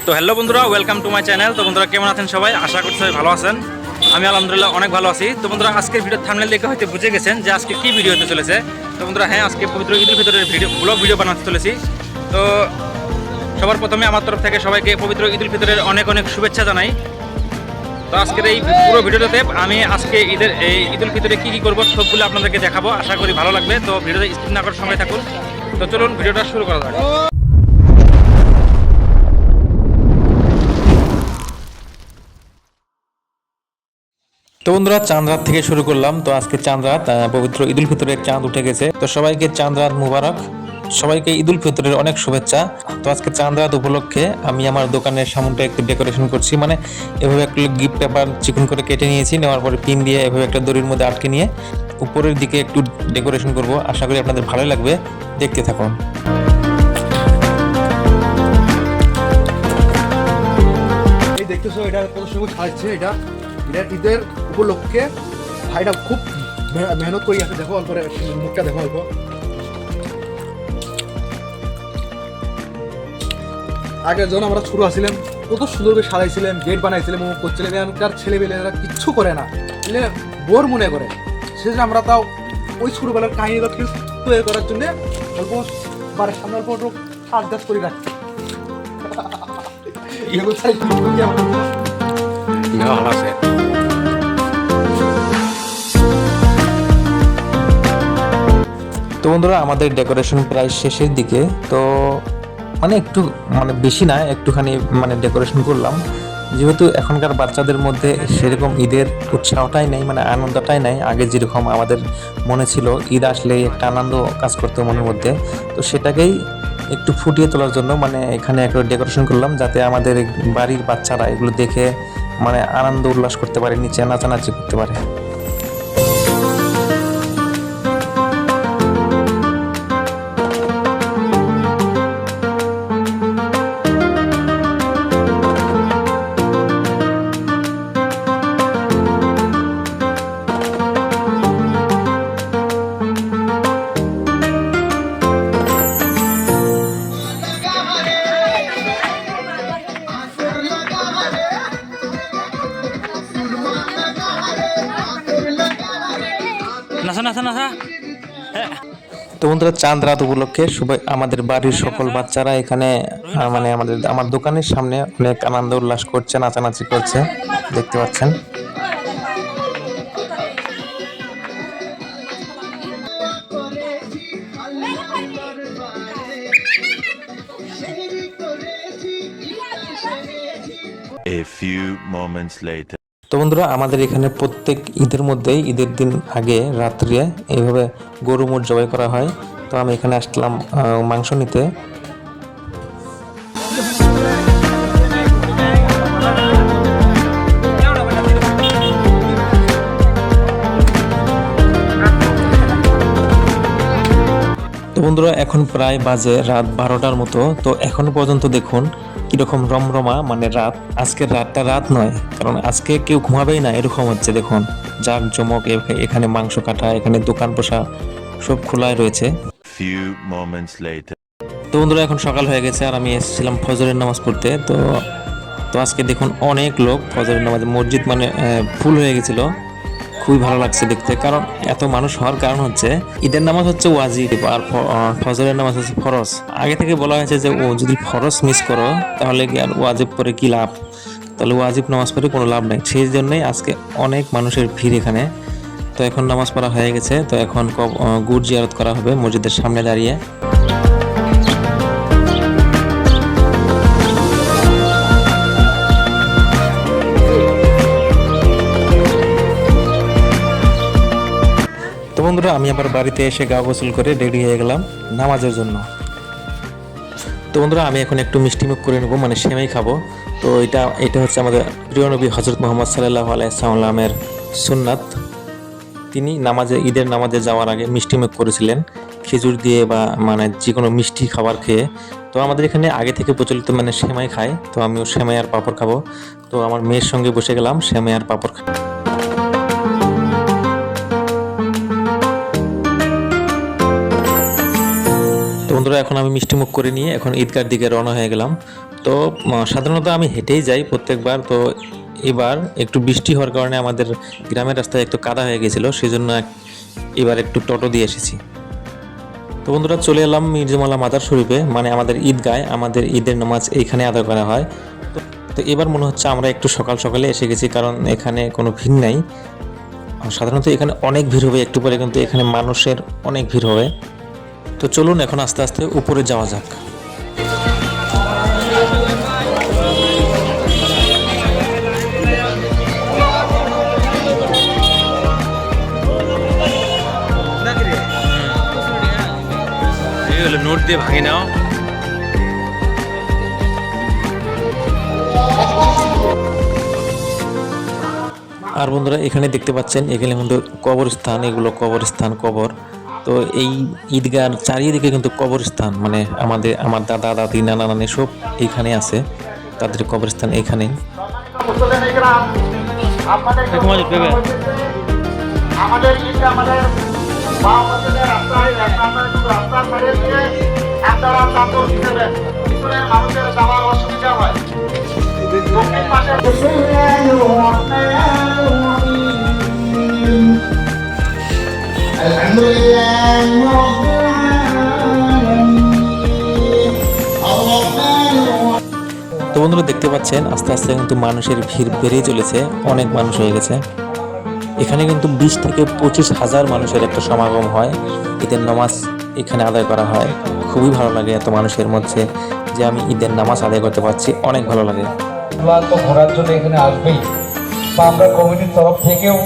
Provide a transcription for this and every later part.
তো হ্যালো বন্ধুরা, welcome to my channel. তো বন্ধুরা কেমন আছেন সবাই? আশা করছি সবাই ভালো আছেন। আমি আলহামদুলিল্লাহ অনেক ভালো আছি। তো বন্ধুরা আজকের ভিডিও থাম্বনেল দেখে হয়তো বুঝে গেছেন যে আজকে কী ভিডিও হতে চলেছে। তো বন্ধুরা হ্যাঁ, আজকে পবিত্র ঈদুল ফিতরের ব্লগ ভিডিও বানাতে চলেছি। তো সবার প্রথমে আমার তরফ থেকে সবাইকে পবিত্র ঈদুল ফিতরের অনেক অনেক শুভেচ্ছা জানাই। তো আজকের এই পুরো ভিডিওটাতে আমি আজকে ঈদুল ফিতরে কী কী করবো সবগুলো আপনাদেরকে দেখাবো। আশা করি ভালো লাগবে। তো ভিডিওটা স্কিপ না করার সঙ্গে থাকুন। তো চলুন ভিডিওটা শুরু করা যাক। তো বন্ধুরা চাঁদ রাত থেকে শুরু করলাম। তো আজকে চাঁদ রাত, পবিত্র ঈদুল ফিতরের চাঁদ উঠে গেছে। তো সবাইকে চাঁদ রাত মুবারক, সবাইকে ঈদুল ফিতরের অনেক শুভেচ্ছা। তো আজকে চাঁদ রাত উপলক্ষে আমি আমার দোকানের সামনটা একটু ডেকোরেশন করছি। মানে এভাবে একটা গিফট পেপার চিকন করে কেটে নিয়েছি, নেওয়ার পরে পিন দিয়ে এভাবে একটা দড়ির মধ্যে আটকে নিয়ে উপরের দিকে একটু ডেকোরেশন করব। আশা করি আপনাদের ভালোই লাগবে, দেখতে থাকুন। এই দেখতেছো এটা কত সুন্দর সাজাচ্ছে। এটা ঈদের উপলক্ষে ভাইটা খুব মেহনত করে আছে। দেখো অল্প মুখটা দেখো অল্প। আগে যখন আমরা ছোট আসছিলাম কত সুন্দর করে সাজাইছিলাম, গেট বানাইছিলাম, করছিলাম। এখানকার ছেলেমেয়েরা কিচ্ছু করে না, বোর মনে করে। সেজন্য আমরা তাও ওই ছোটবেলার কাহিনীটা তৈরি করার জন্য অল্প বাড়ির সামনে অল্প অল্প কাজ টাজ করে রাখছি। ভালো আছে। তো বন্ধুরা আমাদের ডেকোরেশন প্রায় শেষের দিকে। তো একটু বেশি না, একটুখানি ডেকোরেশন করলাম। যেহেতু এখনকার বাচ্চাদের মধ্যে সেরকম ঈদের উৎসাহটাই নেই, আনন্দটাই নাই। আগে যেরকম আমাদের মনে ছিল ঈদ আসলেই একটা আনন্দ কাজ করতো মনের মধ্যে। তো সেটাকেই একটু ফুটিয়ে তোলার জন্য এখানে একটা ডেকোরেশন করলাম, যাতে আমাদের বাড়ির বাচ্চারা এগুলো দেখে আনন্দ উল্লাস করতে পারে, নিচে নাচানাচি করতে পারে। তো বন্ধুরা চাঁদ রাত উপলক্ষে সবাই আমাদের বাড়ির সকল বাচ্চারা এখানে আমার দোকানের সামনে অনেক আনন্দ উল্লাস করছে, নাচানাচি করছে, দেখতে পাচ্ছেন। A few moments later. তো বন্ধুরা আমাদের এখানে প্রত্যেক ঈদের মধ্যেই ঈদের দিন আগে রাত্রে এইভাবে গরু মোট জবাই করা হয়। তো আমি এখানে আসলাম মাংস নিতে। তো বন্ধুরা এখন প্রায় বাজে রাত 12টার মতো। তো এখনো পর্যন্ত দেখুন কিরকম রমরমা রাত। আজকের রাতটা রাত নয়, কারণ আজকে কেউ ঘুমাবেই না, এরকম হচ্ছে। দেখুন জাক জমক, এখানে মাংস কাটা, এখানে দোকান বসা সব খোলাই রয়েছে। Few moments later. তো বন্ধুরা এখন সকাল হয়ে গেছে আর আমি এসেছিলাম ফজরের নামাজ পড়তে। তো আজকে দেখুন অনেক লোক ফজরের নামাজে, মসজিদ ফুল হয়ে গেছিল। খুবই ভালো লাগছে দেখতে, কারণ এত মানুষ হওয়ার কারণ হচ্ছে ঈদের নামাজ হচ্ছে ওয়াজিব আর ফজরের নামাজ হচ্ছে ফরজ। আগে থেকে বলা হয়েছে যে ও যদি ফরজ মিস করো তাহলে কি আর ওয়াজিব পরে কি লাভ, তাহলে ওয়াজিব নামাজ পড়ে কোনো লাভ নেই। সেই জন্যই আজকে অনেক মানুষের ভিড় এখানে। তো এখন নামাজ পড়া হয়ে গেছে। তো এখন গুড় জিয়ারত করা হবে মসজিদের সামনে দাঁড়িয়ে। বন্ধুরা আমি আবার বাড়িতে এসে গা গোসল করে রেডি হয়ে গেলাম নামাজের জন্য। তো বন্ধুরা আমি এখন একটু মিষ্টিমুখ করে নেবো, সেমাই খাবো। তো এটা হচ্ছে আমাদের প্রিয় নবী হযরত মুহাম্মদ সাল্লাল্লাহু আলাইহি সাল্লামের সুন্নাত। তিনি ঈদের নামাজে যাওয়ার আগে মিষ্টিমুখ করেছিলেন খেজুর দিয়ে বা যে কোনো মিষ্টি খাবার খেয়ে। তো আমাদের এখানে আগে থেকে প্রচলিত সেমাই খায়। তো আমিও সেমাই আর পাঁপড় খাবো। তো আমার মেয়ের সঙ্গে বসে গেলাম সেমাই আর পাঁপড় খাবো। বন্ধুরা এখন আমি মিষ্টিমুখ করে নিয়ে এখন ঈদগার দিকে রওনা হয়ে গেলাম। তো সাধারণত আমি হেঁটেই যাই প্রত্যেকবার। তো এবার একটু বৃষ্টি হওয়ার কারণে আমাদের গ্রামের রাস্তায় একটু কাদা হয়ে গেছিলো, সেই জন্য এবার একটু টোটো দিয়ে এসেছি। তো বন্ধুরা চলে এলাম মির্জামালা মাজার শরীফে, মানে আমাদের ঈদগায়। আমাদের ঈদের নামাজ এইখানে আদায় করা হয়। তো এবার মনে হচ্ছে আমরা একটু সকাল সকালে এসে গেছি, কারণ এখানে কোনো ভিড় নাই। সাধারণত এখানে অনেক ভিড় হবে একটু পরে, কিন্তু এখানে মানুষের অনেক ভিড় হবে। তো চলুন এখন আস্তে আস্তে উপরে যাওয়া যাক। নোট দিয়ে ভাঙে নাও। আর বন্ধুরা এখানে দেখতে পাচ্ছেন এখানে কিন্তু কবরস্থান, এগুলো কবরস্থান, কবর। তো এই ঈদগার চারিদিকে কিন্তু কবরস্থান, মানে আমার দাদা দাদি নানা নানি সব এইখানে আছে, তাদের কবরস্থান এইখানে। তো বন্ধুরা দেখতে পাচ্ছেন আস্তে আস্তে কিন্তু মানুষের ভিড় বেড়েই চলেছে, অনেক মানুষ হয়ে গেছে। এখানে কিন্তু 20 থেকে 25,000 মানুষের একটা সমাগম হয়, ঈদের নামাজ এখানে আদায় করা হয়। খুবই ভালো লাগে এত মানুষের মধ্যে যে আমি ঈদের নামাজ আদায় করতে পারছি, অনেক ভালো লাগে। তো ঘোরার জন্য এখানে আসবেই, বা আমরা কমিটির তরফ থেকেও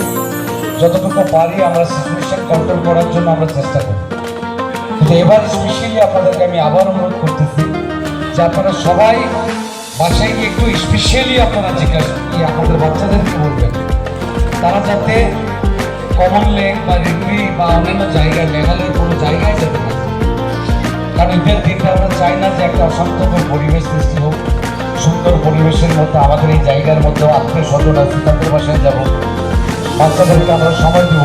যতটুকু পারি আমরা সিচুয়েশন কন্ট্রোল করার জন্য আমরা চেষ্টা করি। কিন্তু এবার স্পেশালি আপনাদেরকে আমি আবার অনুরোধ করতেছি যে আপনারা সবাই বাসায় গিয়ে একটু স্পেশালি আপনারা জিজ্ঞাসা আপনাদের বাচ্চাদেরকে বলবেন তারা যাতে কমন লেক বা রিগরি বা অন্যান্য জায়গায় মেঘালয়ের কোনো জায়গায় যেতে পারে। কারণ ঈদের দিনটা আমরা চাই না যে একটা অশান্তকর পরিবেশ সৃষ্টি হোক। সুন্দর পরিবেশের মধ্যে আমাদের এই জায়গার মধ্যে আত্মীয় স্বজন আছে, তাদের বাসায় যাবো, বাচ্চাদেরকে আমরা সময় দিব,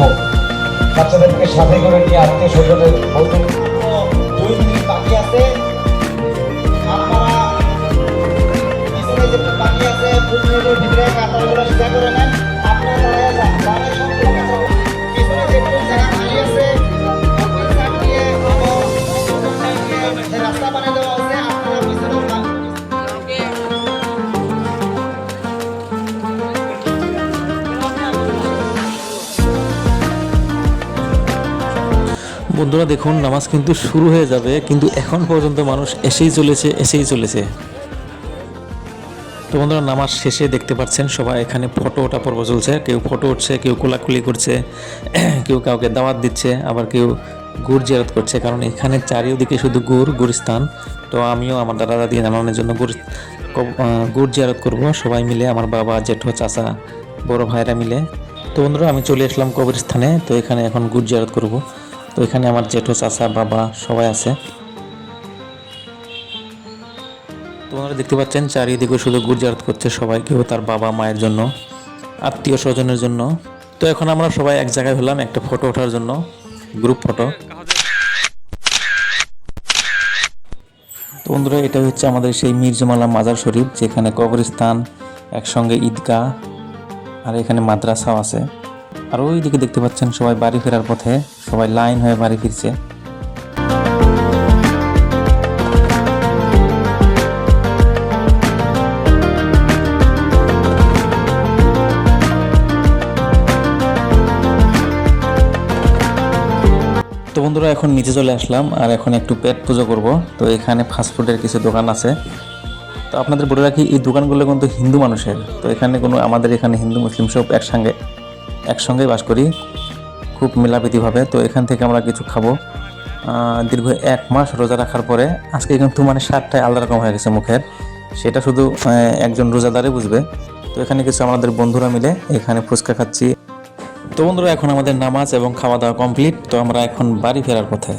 বাচ্চাদেরকে সাথে করে নিয়ে আত্মীয় স্বজনের মধ্যে 2 মিনিট বাকি আছে, আপনারা পিছনে যে বাকি আছে 2 মিনিটের ভিতরে কাতারগুলো সোজা করে নেন, আপনারা দাঁড়িয়ে যান, দাঁড়িয়ে সম্পূর্ণ কথা পিছনে যে একটু জায়গা খালি আছে রাস্তা বানিয়ে দেওয়া আছে, আপনারা পিছনে বন্ধুরা দেখুন নামাজ কিন্তু শুরু হয়ে যাবে, কিন্তু এখন পর্যন্ত মানুষ এসেই চলেছে। তো বন্ধুরা নামাজ শেষে দেখতে পাচ্ছেন সবাই এখানে ফটো ওঠা পর্ব চলছে, কেউ ফটো উঠছে, কেউ কোলাকুলি করছে, কেউ কাউকে দাওয়াত দিচ্ছে, আবার কেউ গুড় জিয়ারত করছে, কারণ এখানে চারিদিকে শুধু গুড়স্থান। তো আমিও আমার দাদা দাদি নানানের জন্য গুড় জিয়ারত করবো সবাই মিলে, আমার বাবা, জেঠু, চাচা, বড় ভাইরা মিলে। তো বন্ধুরা আমি চলে আসলাম কবরস্থানে, তো এখানে এখন গুড় জিয়ারত করবো। তো এখানে আমার জেঠু, চাচা, বাবা সবাই আছে। তোমরা দেখতে পাচ্ছেন চারিদিকে শুধু গুড় জিয়ারত করছে সবাই, কেউ তার বাবা মায়ের জন্য, আত্মীয় স্বজনের জন্য। তো এখন আমরা সবাই এক জায়গায় হলাম একটা ফটো ওঠার জন্য, গ্রুপ ফটো। তো বন্ধুরা এটা হচ্ছে আমাদের সেই মির্জামালা মাজার শরীফ, যেখানে কবরস্থান, একসঙ্গে ঈদগাহ, আর এখানে মাদ্রাসাও আছে। আর ওইদিকে দেখতে পাচ্ছেন সবাই বাড়ি ফেরার পথে, সবাই লাইন হয়ে বাড়ি ফিরছে। তো বন্ধুরা এখন নিচে চলে আসলাম, আর এখন একটু পেট পুজো করব। তো এখানে ফাস্টফুডের কিছু দোকান আছে। তো আপনাদের বলে রাখি এই দোকানগুলো কিন্তু হিন্দু মানুষের। তো এখানে আমাদের এখানে হিন্দু মুসলিম সব একসঙ্গেই বাস করি, খুব মিলাপ্রীতিভাবে। তো এখান থেকে আমরা কিছু খাবো। দীর্ঘ 1 মাস রোজা রাখার পরে আজকে কিন্তু মানে স্বাদটাই আলাদা রকম হয়ে গেছে মুখের, সেটা শুধু একজন রোজাদারে বুঝবে। তো এখানে কিছু আমাদের বন্ধুরা মিলে এখানে ফুচকা খাচ্ছি। তো বন্ধুরা এখন আমাদের নামাজ এবং খাওয়া দাওয়া কমপ্লিট। তো আমরা এখন বাড়ি ফেরার পথে।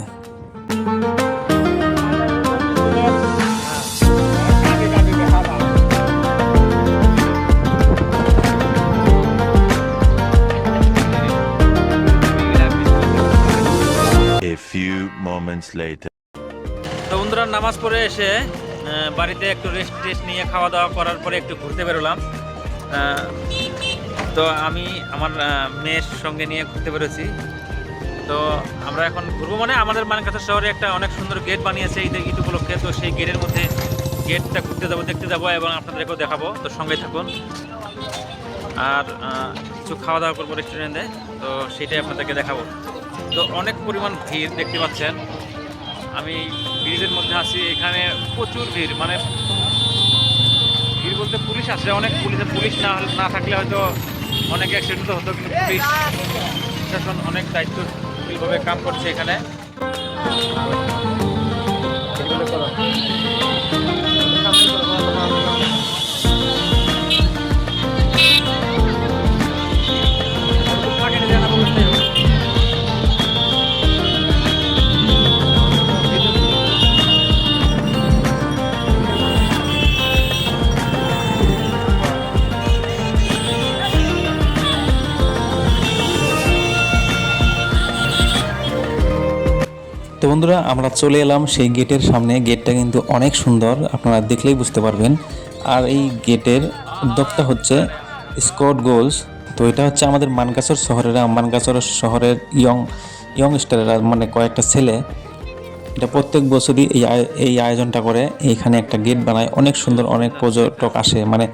A few moments later. তো বন্ধুরা নামাজ পড়ে এসে বাড়িতে একটু রেস্ট নিয়ে খাওয়া দাওয়া করার পরে একটু ঘুরতে বেরোলাম। তো আমি আমার মেয়ের সঙ্গে নিয়ে ঘুরতে বেরোছি। তো আমরা এখন ঘুরবো, মানে আমাদের মানকাছড় শহরে একটা অনেক সুন্দর গেট বানিয়েছে ঈদ উপলক্ষে। তো সেই গেটের মধ্যে গেটটা ঘুরতে যাবো, দেখতে যাবো এবং আপনাদেরকেও দেখাবো। তো সঙ্গে থাকুন। আর কিছু খাওয়া দাওয়া করবো রেস্টুরেন্টে, তো সেটাই আপনাদেরকে দেখাবো। তো অনেক পরিমাণ ভিড় দেখতে পাচ্ছেন। আমি ব্রিজের মধ্যে আছি, এখানে প্রচুর ভিড়, মানে ভিড় বলতে পুলিশ আসে অনেক। পুলিশ না থাকলে হয়তো অনেক অ্যাক্সিডেন্ট হতো, কিন্তু পুলিশ প্রশাসন অনেক দায়িত্বশীলভাবে কাম করছে এখানে। তো বন্ধুরা আমরা চলে এলাম সেই গেটের সামনে। গেটটা কিন্তু অনেক সুন্দর, আপনারা দেখলেই বুঝতে পারবেন। আর এই গেটের উদ্যোক্তা হচ্ছে স্কট গোলস। তো এটা হচ্ছে আমাদের মানকাছড় শহরের ইয়ং স্টারেরা, মানে কয়েকটা ছেলে, এটা প্রত্যেক বছরই এই আয়োজনটা করে। এইখানে একটা গেট বানায়, অনেক সুন্দর, অনেক পর্যটক আসে। মানে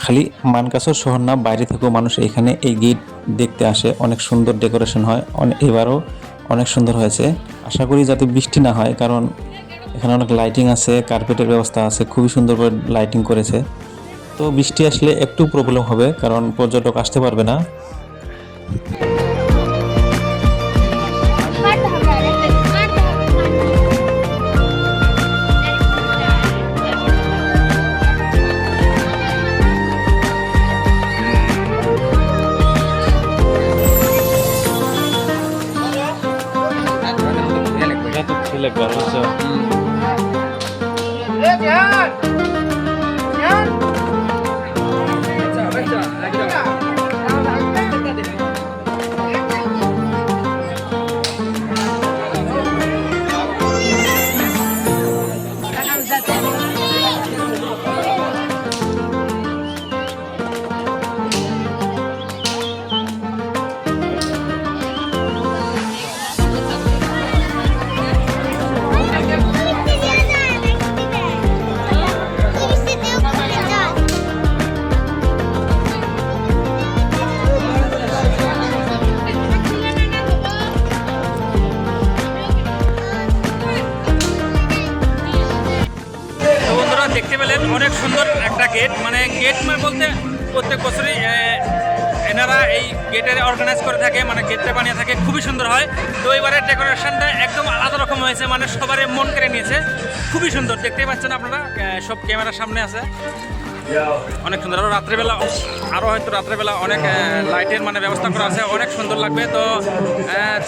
খালি মানকাছড় শহর না, বাইরে থেকেও মানুষ এখানে এই গেট দেখতে আসে। অনেক সুন্দর ডেকোরেশন হয়, এবারও অনেক সুন্দর হয়েছে। আশা করি যাতে বৃষ্টি না হয়, কারণ এখানে অনেক লাইটিং আছে, কার্পেটের ব্যবস্থা আছে, খুবই সুন্দর করে লাইটিং করেছে। তো বৃষ্টি আসলে একটু প্রবলেম হবে, কারণ পর্যটক আসতে পারবে না। দেখতে পেলেন অনেক সুন্দর একটা গেট, মানে বলতে প্রত্যেক বছরই এনারা এই গেটের অর্গানাইজ করে থাকে, মানে গেটটা বানিয়ে থাকে, খুবই সুন্দর হয়। তো এবারের ডেকোরেশনটা একদম আলাদা রকম হয়েছে, মানে সবারই মন কেড়ে নিয়েছে, খুবই সুন্দর। দেখতেই পাচ্ছেন আপনারা, সব ক্যামেরার সামনে আছে, অনেক সুন্দর। আরও হয়তো রাত্রেবেলা অনেক লাইটের মানে ব্যবস্থা করা আছে, অনেক সুন্দর লাগবে। তো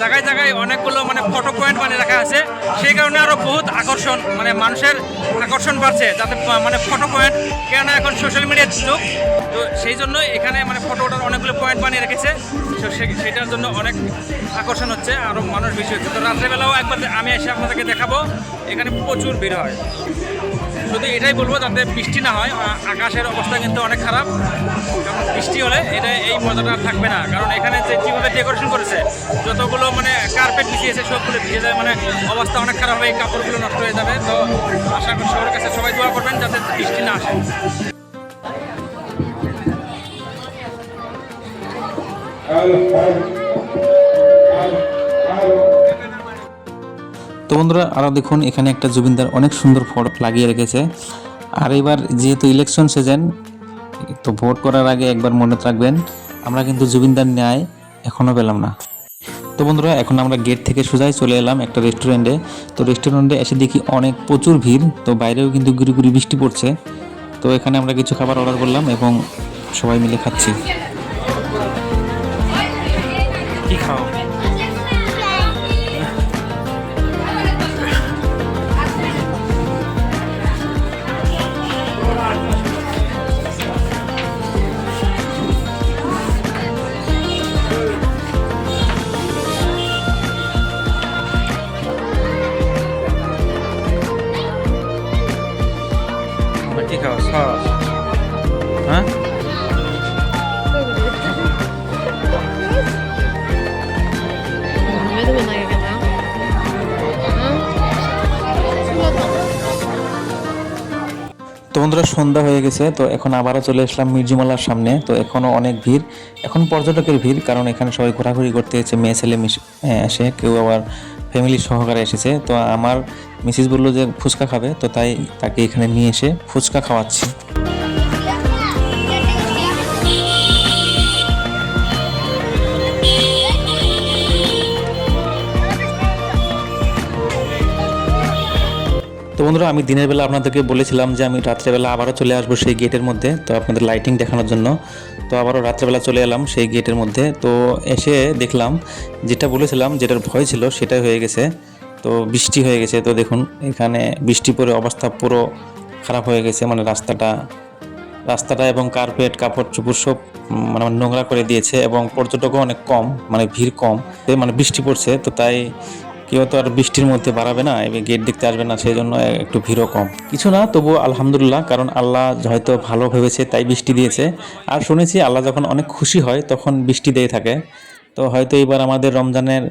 জায়গায় জায়গায় অনেকগুলো মানে ফটো পয়েন্ট বানিয়ে রাখা আছে, সেই কারণে আরও বহুত আকর্ষণ, মানে মানুষের আকর্ষণ বাড়ছে, যাতে মানে ফটো পয়েন্ট, কেননা এখন সোশ্যাল মিডিয়ার যুগ। তো সেই জন্য এখানে মানে ফটো ওঠার অনেকগুলো পয়েন্ট বানিয়ে রেখেছে, সেটার জন্য অনেক আকর্ষণ হচ্ছে, আরও মানুষ বেশি হচ্ছে। তো রাত্রেবেলাও একবার আমি এসে আপনাদেরকে দেখাবো, এখানে প্রচুর ভিড় হয়। শুধু এটাই বলবো যাতে বৃষ্টি না হয়, আকাশের অবস্থা কিন্তু অনেক খারাপ, কারণ বৃষ্টি হলে এই মজাটা থাকবে না। কারণ এখানে যেভাবে ডেকোরেশন করেছে, যতগুলো মানে কার্পেট বিছিয়েছে সবগুলো ভিজে যায়, মানে অবস্থা অনেক খারাপ হবে, এই কাপড়গুলো নষ্ট হয়ে যাবে। তো আশা করি সবার কাছে সবাই দোয়া করবেন যাতে বৃষ্টি না আসে। তো বন্ধুরা আরও দেখুন, এখানে একটা জুবিনদার অনেক সুন্দর ফটো লাগিয়ে রেখেছে। আর এবার যেহেতু ইলেকশন সিজন, তো ভোট করার আগে একবার মনে রাখবেন, আমরা কিন্তু জুবিনদার ন্যায় এখনও পেলাম না। তো বন্ধুরা এখন আমরা গেট থেকে সোজাই চলে এলাম একটা রেস্টুরেন্টে। তো রেস্টুরেন্টে এসে দেখি প্রচুর ভিড়, তো বাইরেও কিন্তু গুড়ি গুড়ি বৃষ্টি পড়ছে। তো এখানে আমরা কিছু খাবার অর্ডার করলাম এবং সবাই মিলে খাচ্ছি। কি খাও? বন্ধুরা সন্ধ্যা হয়ে গেছে, তো এখন আবারও চলে আসলাম মির্জিমলার সামনে। তো এখনও অনেক ভিড়, এখন পর্যটকের ভিড়, কারণ এখানে সবাই ঘোরাঘুরি করতে এসেছে, মেয়ে ছেলে আসে, কেউ আবার ফ্যামিলি সহকারে এসেছে। তো আমার মিসেস বললো যে ফুচকা খাবে, তো তাই তাকে এখানে নিয়ে এসে ফুচকা খাওয়াচ্ছি। তো বন্ধুরা, আমি দিনের বেলা আপনাদেরকে বলেছিলাম যে আমি রাত্রেবেলা আবারও চলে আসবো সেই গেটের মধ্যে, তো আপনাদের লাইটিং দেখানোর জন্য। তো আবারও রাত্রেবেলা চলে এলাম সেই গেটের মধ্যে। তো এসে দেখলাম যেটা বলেছিলাম, যেটার ভয় ছিল সেটাই হয়ে গেছে। তো বৃষ্টি হয়ে গেছে, তো দেখুন এখানে বৃষ্টি পড়ে অবস্থা পুরো খারাপ হয়ে গেছে, মানে রাস্তাটা এবং কার্পেট কাপড় চোপড় সব মানে নোংরা করে দিয়েছে, এবং পর্যটকও অনেক কম, মানে ভিড় কম, মানে বৃষ্টি পড়ছে, তো তাই কেউ তো আর বৃষ্টির মধ্যে বাড়াবে না, এবার গেট দেখতে আসবে না, সেই জন্য একটু ভিড়ও কম। কিছু না, তবুও আলহামদুলিল্লাহ, কারণ আল্লাহ হয়তো ভালো ভেবেছে তাই বৃষ্টি দিয়েছে। আর শুনেছি আল্লাহ যখন অনেক খুশি হয় তখন বৃষ্টি দিয়ে থাকে। তো হয়তো এবার আমাদের রমজানের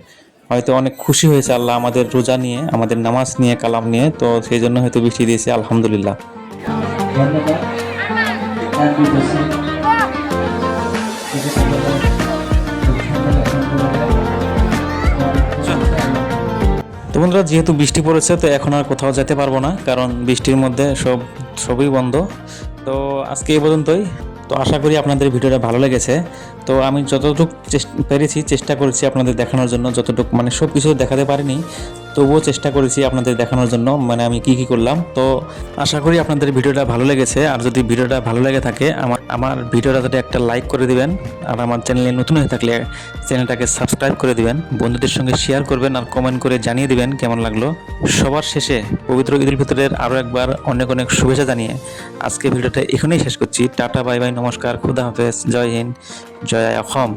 হয়তো অনেক খুশি হয়েছে আল্লাহ আমাদের রোজা নিয়ে, আমাদের নামাজ নিয়ে, কালাম নিয়ে, তো সেই জন্য হয়তো বৃষ্টি দিয়েছে, আলহামদুলিল্লাহ। তো বন্ধুরা, যেহেতু বৃষ্টি পড়েছে তো এখন আর কোথাও যেতে পারবো না, কারণ বৃষ্টির মধ্যে সবই বন্ধ। তো আজকে এই পর্যন্তই। তো আশা করি আপনাদের ভিডিওটা ভালো লেগেছে। তো আমি যতটুকু পেরেছি চেষ্টা করেছি আপনাদের দেখানোর জন্য, যতটুকু মানে সব কিছু দেখাতে পারিনি, তবুও চেষ্টা করেছি আপনাদের দেখানোর জন্য, মানে আমি কি করলাম। তো আশা করি আপনাদের ভিডিওটা ভালো লেগেছে। আর যদি ভিডিওটা ভালো লেগে থাকে আমার ভিডিওটা যদি একটা লাইক করে দিবেন, আর আমার চ্যানেলে নতুন হয়ে থাকলে চ্যানেলটাকে সাবস্ক্রাইব করে দিবেন, বন্ধুদের সঙ্গে শেয়ার করবেন, আর কমেন্ট করে জানিয়ে দিবেন কেমন লাগলো। সবার শেষে পবিত্র ঈদুল ফিতরের আরও একবার অনেক অনেক শুভেচ্ছা জানিয়ে আজকে ভিডিওটা এখানেই শেষ করছি। টাটা, বাই বাই, নমস্কার, খুদা হাফেজ, জয় হিন্দ, জয় অসম।